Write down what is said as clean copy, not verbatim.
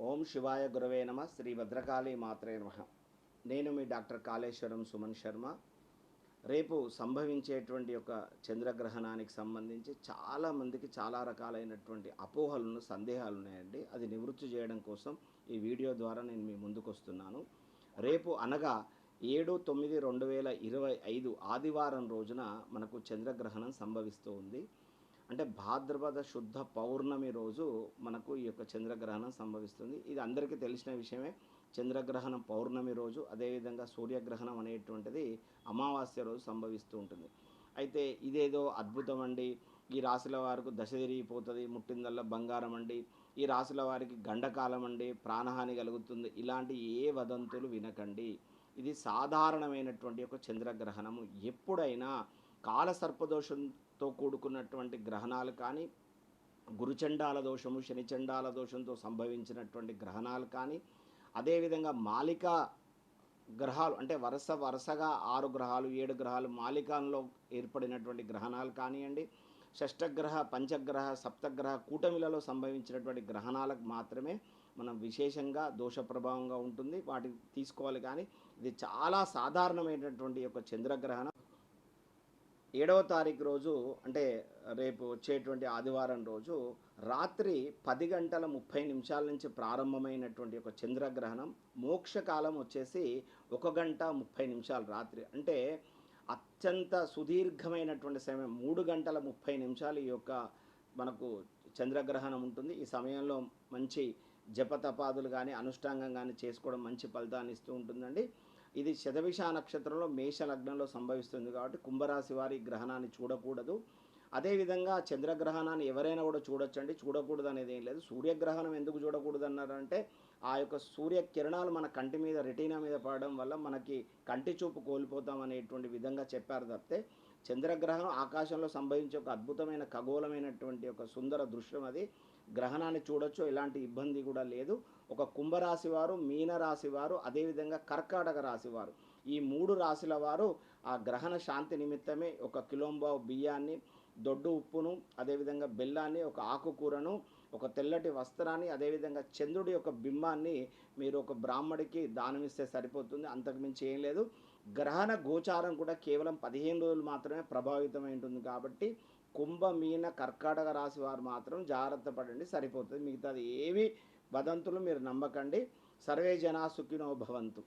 ఓం శివాయ గురవే నమ శ్రీ భద్రకాళి మాత్రే నమ. నేను మీ డాక్టర్ కాళేశ్వరం సుమన్ శర్మ. రేపు సంభవించేటువంటి ఒక చంద్రగ్రహణానికి సంబంధించి చాలామందికి చాలా రకాలైనటువంటి అపోహలను సందేహాలు ఉన్నాయండి. అది నివృత్తి చేయడం కోసం ఈ వీడియో ద్వారా నేను మీ ముందుకు వస్తున్నాను. రేపు అనగా 7/9/2025 ఆదివారం రోజున మనకు చంద్రగ్రహణం సంభవిస్తూ ఉంది. అంటే భాద్రపద శుద్ధ పౌర్ణమి రోజు మనకు ఈ యొక్క చంద్రగ్రహణం సంభవిస్తుంది. ఇది అందరికీ తెలిసిన విషయమే. చంద్రగ్రహణం పౌర్ణమి రోజు, అదేవిధంగా సూర్యగ్రహణం అనేటువంటిది అమావాస్య రోజు సంభవిస్తూ ఉంటుంది. అయితే ఇదేదో అద్భుతం అండి, ఈ రాశుల వారికి దశ తిరిగిపోతుంది, ముట్టిందల్లా బంగారం అండి, ఈ రాశుల వారికి గండకాలం అండి, ప్రాణహాని కలుగుతుంది, ఇలాంటి ఏ వదంతులు వినకండి. ఇది సాధారణమైనటువంటి ఒక చంద్రగ్రహణము. ఎప్పుడైనా కాలసర్పదోషంతో కూడుకున్నటువంటి గ్రహణాలు కానీ, గురుచండాల దోషము, శనిచండాల దోషంతో సంభవించినటువంటి గ్రహణాలు కానీ, అదేవిధంగా మాలికా గ్రహాలు అంటే వరుసగా 6 గ్రహాలు 7 గ్రహాలు మాలికాల్లో ఏర్పడినటువంటి గ్రహణాలు కానివ్వండి, షష్టగ్రహ పంచగ్రహ సప్తగ్రహ కూటమిలలో సంభవించినటువంటి గ్రహణాలకు మాత్రమే మనం విశేషంగా దోష ప్రభావంగా ఉంటుంది, వాటిని తీసుకోవాలి. కానీ ఇది చాలా సాధారణమైనటువంటి ఒక చంద్రగ్రహణం. 7వ తారీఖు రోజు అంటే రేపు వచ్చేటువంటి ఆదివారం రోజు రాత్రి 10:30 నుంచి ప్రారంభమైనటువంటి ఒక చంద్రగ్రహణం మోక్షకాలం వచ్చేసి 1:30 రాత్రి. అంటే అత్యంత సుదీర్ఘమైనటువంటి సమయం 3:30 ఈ యొక్క మనకు చంద్రగ్రహణం ఉంటుంది. ఈ సమయంలో మంచి జపతపాదులు కానీ అనుష్ఠాంగం కానీ చేసుకోవడం మంచి ఫలితాన్ని ఇస్తూ ఉంటుందండి. ఇది శతభిష నక్షత్రంలో మేష లగ్నంలో సంభవిస్తుంది కాబట్టి కుంభరాశి వారి గ్రహణాన్ని చూడకూడదు. అదేవిధంగా చంద్రగ్రహణాన్ని ఎవరైనా కూడా చూడొచ్చండి, చూడకూడదు అనేది ఏం లేదు. సూర్యగ్రహణం ఎందుకు చూడకూడదు అన్నారంటే ఆ యొక్క సూర్యకిరణాలు మన కంటి మీద రెటీనా మీద పడడం వల్ల మనకి కంటి చూపు కోల్పోతాం అనేటువంటి విధంగా చెప్పారు తప్పితే చంద్రగ్రహణం ఆకాశంలో సంభవించే ఒక అద్భుతమైన ఖగోళమైనటువంటి ఒక సుందర దృశ్యం. అది గ్రహణాన్ని చూడొచ్చు, ఎలాంటి ఇబ్బంది కూడా లేదు. ఒక కుంభరాశి వారు, మీనరాశి వారు, అదేవిధంగా కర్కాటక రాశి వారు, ఈ 3 రాశుల వారు ఆ గ్రహణ శాంతి నిమిత్తమే 1 కిలోంబావు బియ్యాన్ని, దొడ్డు ఉప్పును, అదేవిధంగా బెల్లాన్ని, ఒక ఆకుకూరను, ఒక తెల్లటి వస్త్రాన్ని, అదేవిధంగా చంద్రుడి యొక్క బింబాన్ని మీరు ఒక బ్రాహ్మడికి దానమిస్తే సరిపోతుంది, అంతకుమించి ఏం లేదు. గ్రహణ గోచారం కూడా కేవలం 15 రోజులు మాత్రమే ప్రభావితమై ఉంటుంది కాబట్టి కుంభ మీన కర్కాటక రాశి వారు మాత్రం జాగ్రత్త పడండి, సరిపోతుంది. మిగతాది ఏవి వదంతులు మీరు నమ్మకండి. సర్వే జనా సుఖినో భవంతు.